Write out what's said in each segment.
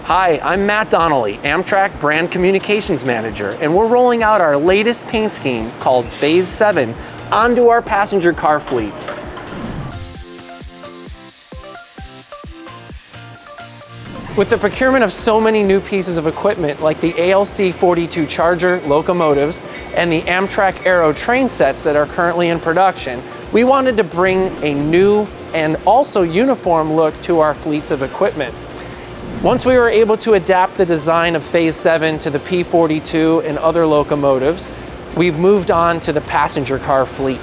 Hi, I'm Matt Donnelly, Amtrak Brand Communications Manager, and we're rolling out our latest paint scheme called Phase VII onto our passenger car fleets. With the procurement of so many new pieces of equipment like the ALC 42 Charger locomotives and the Amtrak Airo train sets that are currently in production, we wanted to bring a new and also uniform look to our fleets of equipment. Once we were able to adapt the design of Phase VII to the P42 and other locomotives, we've moved on to the passenger car fleet.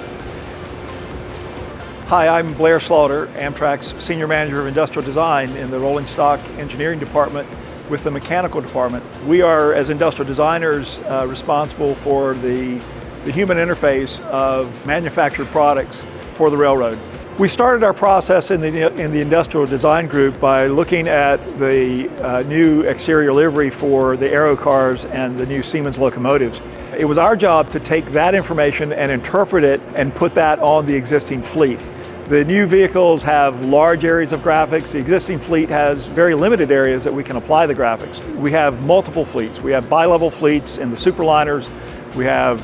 Hi, I'm Blair Slaughter, Amtrak's Senior Manager of Industrial Design in the Rolling Stock Engineering Department with the Mechanical Department. We are, as industrial designers, responsible for the human interface of manufactured products for the railroad. We started our process in the Industrial Design Group by looking at the new exterior livery for the Airo cars and the new Siemens locomotives. It was our job to take that information and interpret it and put that on the existing fleet. The new vehicles have large areas of graphics. The existing fleet has very limited areas that we can apply the graphics. We have multiple fleets. We have bi-level fleets in the superliners. We have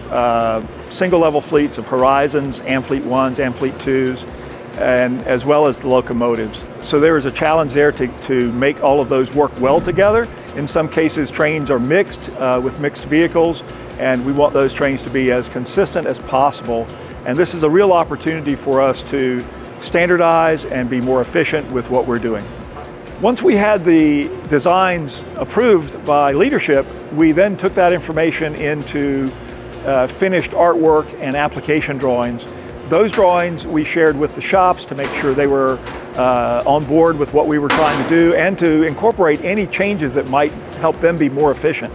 single-level fleets of Horizons, Amfleet 1s, Amfleet 2s, and as well as the locomotives. So there is a challenge there to make all of those work well together. In some cases, trains are mixed with mixed vehicles, and we want those trains to be as consistent as possible. And this is a real opportunity for us to standardize and be more efficient with what we're doing. Once we had the designs approved by leadership, we then took that information into finished artwork and application drawings. Those drawings we shared with the shops to make sure they were on board with what we were trying to do and to incorporate any changes that might help them be more efficient.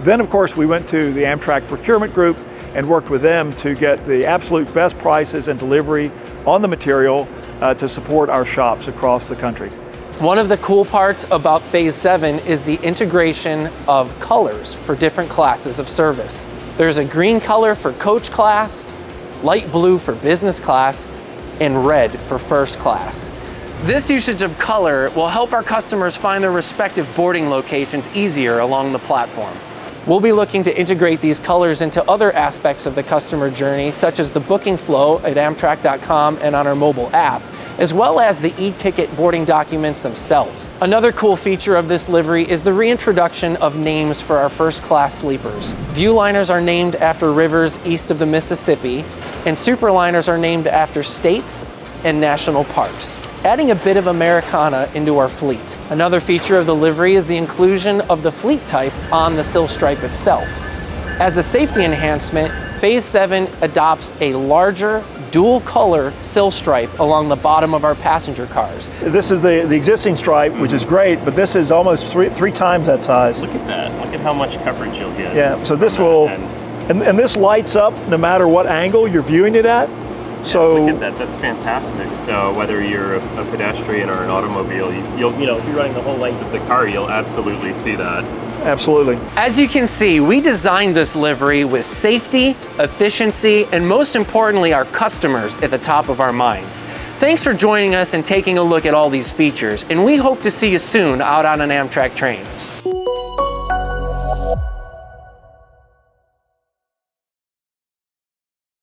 Then, of course, we went to the Amtrak Procurement Group and worked with them to get the absolute best prices and delivery on the material to support our shops across the country. One of the cool parts about Phase VII is the integration of colors for different classes of service. There's a green color for coach class, light blue for business class, and red for first class. This usage of color will help our customers find their respective boarding locations easier along the platform. We'll be looking to integrate these colors into other aspects of the customer journey, such as the booking flow at Amtrak.com and on our mobile app, as well as the e-ticket boarding documents themselves. Another cool feature of this livery is the reintroduction of names for our first-class sleepers. Viewliners are named after rivers east of the Mississippi, and superliners are named after states and national parks, adding a bit of Americana into our fleet. Another feature of the livery is the inclusion of the fleet type on the sill stripe itself. As a safety enhancement, Phase VII adopts a larger dual-color sill stripe along the bottom of our passenger cars. This is the existing stripe, which is great, but this is almost three times that size. Look at that. Look at how much coverage you'll get. Yeah, so this will, and this lights up no matter what angle you're viewing it at. So look at that, that's fantastic. So whether you're a pedestrian or an automobile, you'll if you're running the whole length of the car, you'll absolutely see that. Absolutely. As you can see, we designed this livery with safety, efficiency, and most importantly, our customers at the top of our minds. Thanks for joining us and taking a look at all these features, and we hope to see you soon out on an Amtrak train.